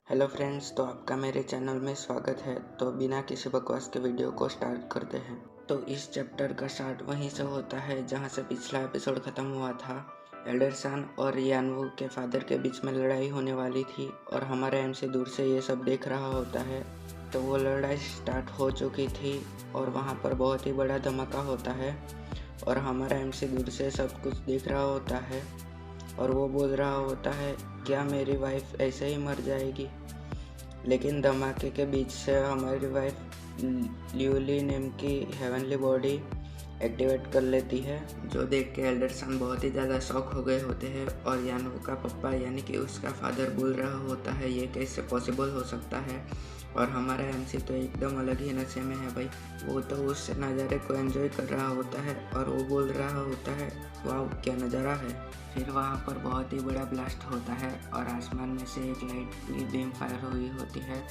Hello friends, तो आपका मेरे चैनल में स्वागत है। तो बिना किसी बकवास के वीडियो को स्टार्ट करते हैं। तो इस चैप्टर का स्टार्ट वहीं से होता है जहां से पिछला एपिसोड ख़त्म हुआ था। एल्डरसन और यानवू के फादर के बीच में लड़ाई होने वाली थी और हमारा एमसी दूर से ये सब देख रहा होता है। तो वो लड़ाई स्टार्ट हो चुकी थी और वहाँ पर बहुत ही बड़ा धमाका होता है और हमारा एमसी दूर से सब कुछ देख रहा होता है और वो बोल रहा होता है, क्या मेरी वाइफ ऐसे ही मर जाएगी? लेकिन धमाके के बीच से हमारी वाइफ ल्यूली नेम की हेवनली बॉडी एक्टिवेट कर लेती है, जो देख के एल्डरसन बहुत ही ज़्यादा शॉक हो गए होते हैं और यानवू का पप्पा यानी कि उसका फादर बोल रहा होता है ये कैसे पॉसिबल हो सकता है। और हमारा एमसी तो एकदम अलग ही नशे में है भाई। वो तो उस नज़ारे को एंजॉय कर रहा होता है और वो बोल रहा होता है, वाह क्या नज़ारा है। फिर वहाँ पर बहुत ही बड़ा ब्लास्ट होता है और आसमान में से एक लाइट की बीम फायर हुई होती है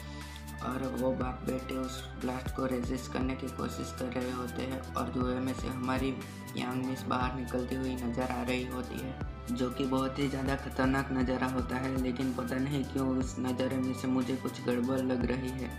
और वो बाप बेटे उस ब्लास्ट को रेजिस्ट करने की कोशिश कर रहे होते हैं और धुएं में से हमारी यांग मिस बाहर निकलती हुई नज़र आ रही होती है, जो कि बहुत ही ज़्यादा खतरनाक नज़ारा होता है। लेकिन पता नहीं क्यों उस नज़ारे में से मुझे कुछ गड़बड़ लग रही है।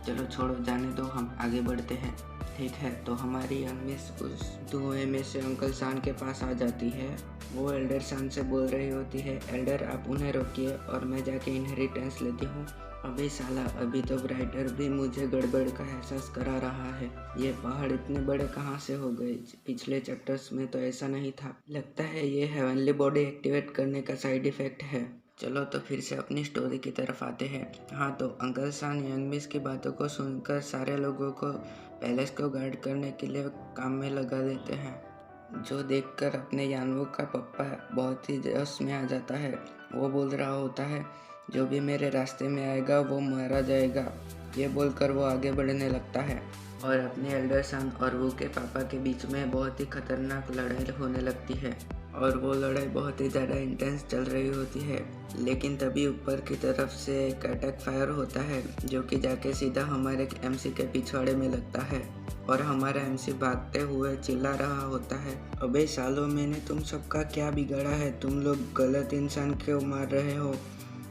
चलो छोड़ो, जाने दो, हम आगे बढ़ते हैं। ठीक है, तो हमारी यांग मिस उस धुएं में से अंकल सान के पास आ जाती है। वो एल्डर सान से बोल रही होती है, एल्डर आप उन्हें रोकिए और मैं जाके इनहेरिटेंस लेती हूँ। अभी साला, अभी तो ब्राइटर भी मुझे गड़बड़ का एहसास करा रहा है। ये पहाड़ इतने बड़े कहाँ से हो गए? पिछले चैप्टर्स में तो ऐसा नहीं था। लगता है ये हेवनली बॉडी एक्टिवेट करने का साइड इफेक्ट है। चलो तो फिर से अपनी स्टोरी की तरफ आते हैं। हाँ, तो अंकल सान यांग मिस की बातों को सुनकर सारे लोगों को पैलेस को गार्ड करने के लिए काम में लगा देते हैं, जो देखकर अपने यानवू का पप्पा बहुत ही जोश में आ जाता है। वो बोल रहा होता है, जो भी मेरे रास्ते में आएगा वो मारा जाएगा। ये बोलकर वो आगे बढ़ने लगता है और अपने एल्डर सन और वो के पापा के बीच में बहुत ही खतरनाक लड़ाई होने लगती है और वो लड़ाई बहुत ही ज़्यादा इंटेंस चल रही होती है। लेकिन तभी ऊपर की तरफ से एक अटैक फायर होता है, जो कि जाके सीधा हमारे एमसी के पिछवाड़े में लगता है और हमारा एमसी भागते हुए चिल्ला रहा होता है, अबे सालों, मैंने तुम सबका क्या बिगाड़ा है? तुम लोग गलत इंसान क्यों मार रहे हो?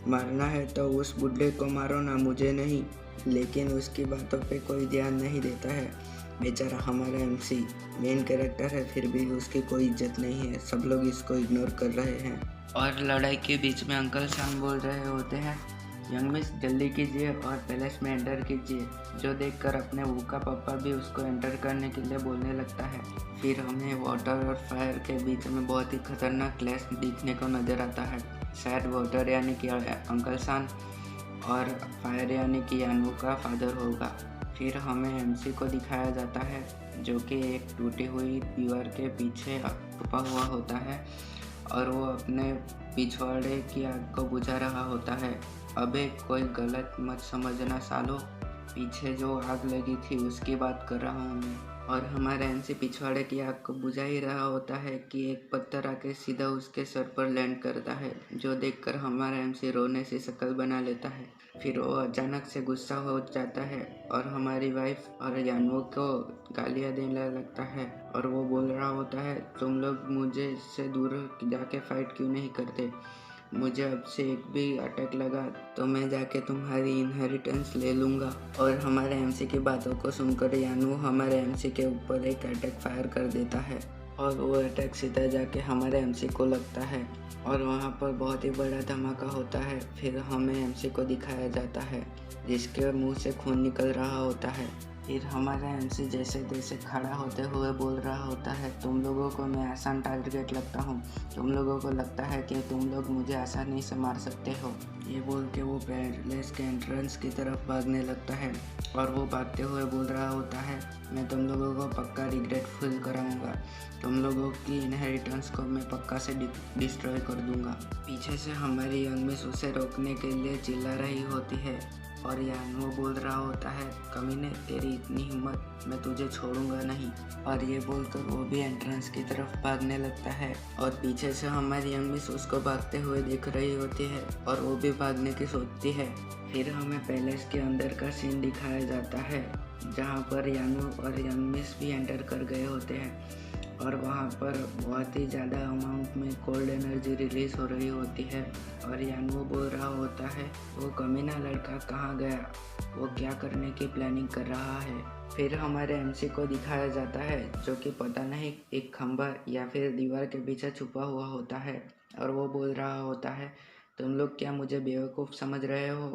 मारना है तो उस बुड्ढे को मारो ना, मुझे नहीं। लेकिन उसकी बातों पे कोई ध्यान नहीं देता है। बेचारा हमारा एमसी मेन कैरेक्टर है, फिर भी उसकी कोई इज्जत नहीं है। सब लोग इसको इग्नोर कर रहे हैं और लड़ाई के बीच में अंकल सान बोल रहे होते हैं, यंग मिस जल्दी कीजिए और पैलेस में एंटर कीजिए, जो देखकर अपने वू का पापा भी उसको एंटर करने के लिए बोलने लगता है। फिर हमें वाटर और फायर के बीच में बहुत ही खतरनाक क्लैश दिखने को नजर आता है। शायद वाटर यानी कि अंकल सान और फायर यानी कि यानवू का फादर होगा। फिर हमें एमसी को दिखाया जाता है, जो कि एक टूटी हुई दीवार के पीछे छुपा हुआ होता है और वो अपने पिछवाड़े की आग को बुझा रहा होता है। अबे कोई गलत मत समझना सालो, पीछे जो आग लगी थी उसकी बात कर रहा हूँ मैं। और हमारा एमसी पिछवाड़े की आग को बुझा ही रहा होता है कि एक पत्थर आके सीधा उसके सर पर लैंड करता है, जो देखकर हमारा एमसी रोने से शक्ल बना लेता है। फिर वो अचानक से गुस्सा हो जाता है और हमारी वाइफ और यानवू को गालियाँ देने लगता है और वो बोल रहा होता है, तुम लोग मुझे से दूर जाके फाइट क्यों नहीं करते? मुझे अब से एक भी अटैक लगा तो मैं जाके तुम्हारी इनहेरिटेंस ले लूँगा। और हमारे एमसी की बातों को सुनकर यानवू हमारे एमसी के ऊपर एक अटैक फायर कर देता है और वो अटैक सीधा जाके हमारे एमसी को लगता है और वहाँ पर बहुत ही बड़ा धमाका होता है। फिर हमें एमसी को दिखाया जाता है, जिसके मुंह से खून निकल रहा होता है। फिर हमारा एमसी जैसे तैसे खड़ा होते हुए बोल रहा होता है, तुम लोगों को मैं आसान टारगेट लगता हूँ, तुम लोगों को लगता है कि तुम लोग मुझे आसानी से मार सकते हो। ये बोल के वो पैलेस के एंट्रेंस की तरफ भागने लगता है और वो भागते हुए बोल रहा होता है, मैं तुम लोगों को पक्का रिग्रेट फील कराऊंगा, तुम लोगों की इनहेरिटेंस को मैं पक्का से डिस्ट्रॉय कर दूंगा। पीछे से हमारी यंग मिस उसे रोकने के लिए चिल्ला रही होती है और यानवू बोल रहा होता है, कमीने तेरी इतनी हिम्मत, मैं तुझे छोड़ूंगा नहीं। और ये बोलकर वो भी एंट्रेंस की तरफ भागने लगता है और पीछे से हमारी यंग मिस उसको भागते हुए दिख रही होती है और वो भी भागने की सोचती है। फिर हमें पैलेस के अंदर का सीन दिखाया जाता है, जहाँ पर यानवू और यंग मिस भी एंटर कर गए होते हैं और वहाँ पर बहुत ही ज़्यादा अमाउंट में कोल्ड एनर्जी रिलीज़ हो रही होती है। और यानवो बोल रहा होता है वो कमीना लड़का कहाँ गया, वो क्या करने की प्लानिंग कर रहा है। फिर हमारे एमसी को दिखाया जाता है जो कि पता नहीं एक खंभा या फिर दीवार के पीछे छुपा हुआ होता है। और वो बोल रहा होता है तुम लोग क्या मुझे बेवकूफ़ समझ रहे हो,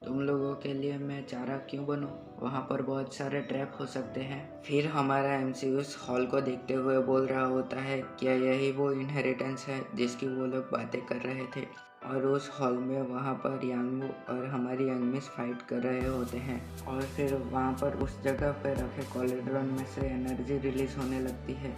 तुम लोगों के लिए मैं चारा क्यों बनूं, वहाँ पर बहुत सारे ट्रैप हो सकते हैं। फिर हमारा एमसी उस हॉल को देखते हुए बोल रहा होता है क्या यही वो इनहेरिटेंस है जिसकी वो लोग बातें कर रहे थे। और उस हॉल में वहाँ पर यानवो और हमारी यंग मिस फाइट कर रहे होते हैं। और फिर वहाँ पर उस जगह पर रखे कोलेड्रॉन में से एनर्जी रिलीज होने लगती है,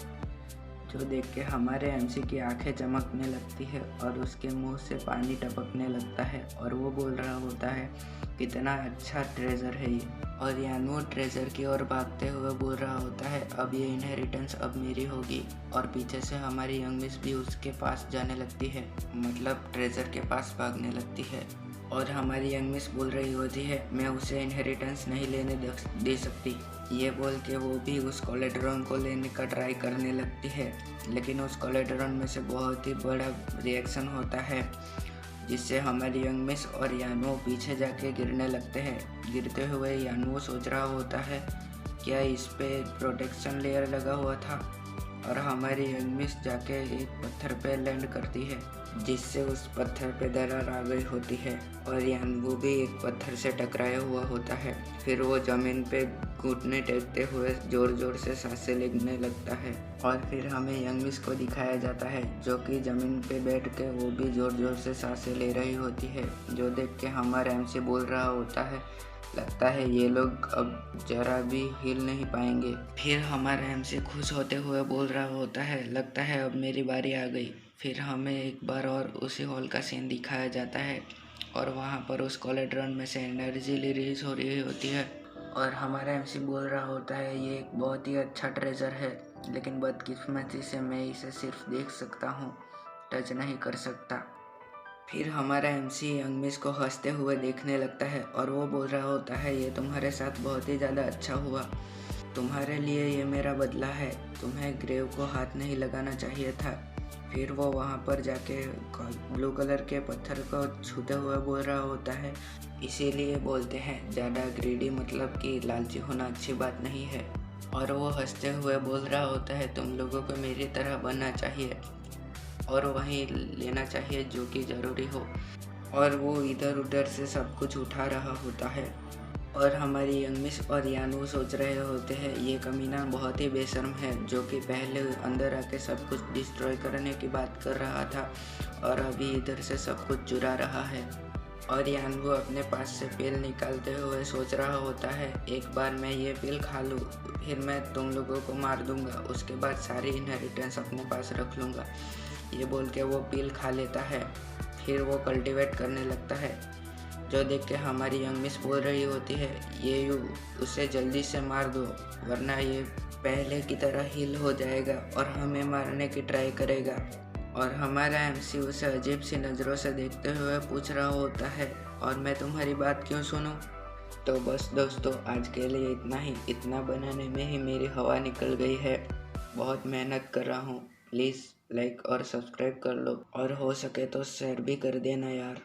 जो देख के हमारे एमसी की आंखें चमकने लगती है और उसके मुंह से पानी टपकने लगता है। और वो बोल रहा होता है कितना अच्छा ट्रेजर है ये। और यानवो ट्रेजर की ओर भागते हुए बोल रहा होता है अब ये इनहेरिटेंस अब मेरी होगी। और पीछे से हमारी यंग मिस भी उसके पास जाने लगती है, मतलब ट्रेजर के पास भागने लगती है। और हमारी यंग मिस बोल रही होती है मैं उसे इनहेरिटेंस नहीं लेने दे सकती। ये बोल के वो भी उस कोलेड्रॉन को लेने का ट्राई करने लगती है, लेकिन उस कोलेड्रॉन में से बहुत ही बड़ा रिएक्शन होता है जिससे हमारी यंग मिस और यानवो पीछे जाके गिरने लगते हैं। गिरते हुए यानवो सोच रहा होता है क्या इस पे प्रोटेक्शन लेयर लगा हुआ था। और हमारी यंग मिस जाके एक पत्थर पे लैंड करती है जिससे उस पत्थर पे दरार आ गई होती है। और यानवो भी एक पत्थर से टकराया हुआ होता है। फिर वो जमीन पे घुटने टेकते हुए जोर जोर से सांसें लेने लगता है। और फिर हमें यंग मिस को दिखाया जाता है जो कि जमीन पे बैठ के वो भी जोर जोर से सांसें ले रही होती है, जो देख के हमारा एमसी बोल रहा होता है लगता है ये लोग अब जरा भी हिल नहीं पाएंगे। फिर हमारा एमसी खुश होते हुए बोल रहा होता है लगता है अब मेरी बारी आ गई। फिर हमें एक बार और उसी हॉल का सीन दिखाया जाता है और वहाँ पर उस कोलेड्रॉन में से एनर्जी रिलीज हो रही होती है। और हमारा एमसी बोल रहा होता है ये एक बहुत ही अच्छा ट्रेजर है, लेकिन बदकिस्मती से मैं इसे सिर्फ देख सकता हूँ, टच नहीं कर सकता। फिर हमारा एमसी यंग मिस को हंसते हुए देखने लगता है और वो बोल रहा होता है ये तुम्हारे साथ बहुत ही ज़्यादा अच्छा हुआ, तुम्हारे लिए ये मेरा बदला है, तुम्हें ग्रेव को हाथ नहीं लगाना चाहिए था। फिर वो वहाँ पर जाके ब्लू कलर के पत्थर को छूते हुए बोल रहा होता है इसीलिए बोलते हैं ज़्यादा ग्रीडी मतलब कि लालची होना अच्छी बात नहीं है। और वो हंसते हुए बोल रहा होता है तुम लोगों को मेरी तरह बनना चाहिए और वहीं लेना चाहिए जो कि ज़रूरी हो। और वो इधर उधर से सब कुछ उठा रहा होता है। और हमारी यंग मिस और यानवो सोच रहे होते हैं ये कमीना बहुत ही बेशर्म है जो कि पहले अंदर आके सब कुछ डिस्ट्रॉय करने की बात कर रहा था और अभी इधर से सब कुछ चुरा रहा है। और यानवो अपने पास से पिल निकालते हुए सोच रहा होता है एक बार मैं ये पिल खा लूँ फिर मैं तुम लोगों को मार दूंगा, उसके बाद सारी इनहेरिटेंस अपने पास रख लूँगा। ये बोल के वो पिल खा लेता है। फिर वो कल्टीवेट करने लगता है, जो देख के हमारी यंग मिस बोल रही होती है ये उसे जल्दी से मार दो वरना ये पहले की तरह हील हो जाएगा और हमें मारने की ट्राई करेगा। और हमारा एमसी उसे अजीब सी नज़रों से देखते हुए पूछ रहा होता है और मैं तुम्हारी बात क्यों सुनूं। तो बस दोस्तों आज के लिए इतना ही। इतना बनाने में ही मेरी हवा निकल गई है, बहुत मेहनत कर रहा हूँ। प्लीज़ लाइक और सब्सक्राइब कर लो और हो सके तो शेयर भी कर देना यार।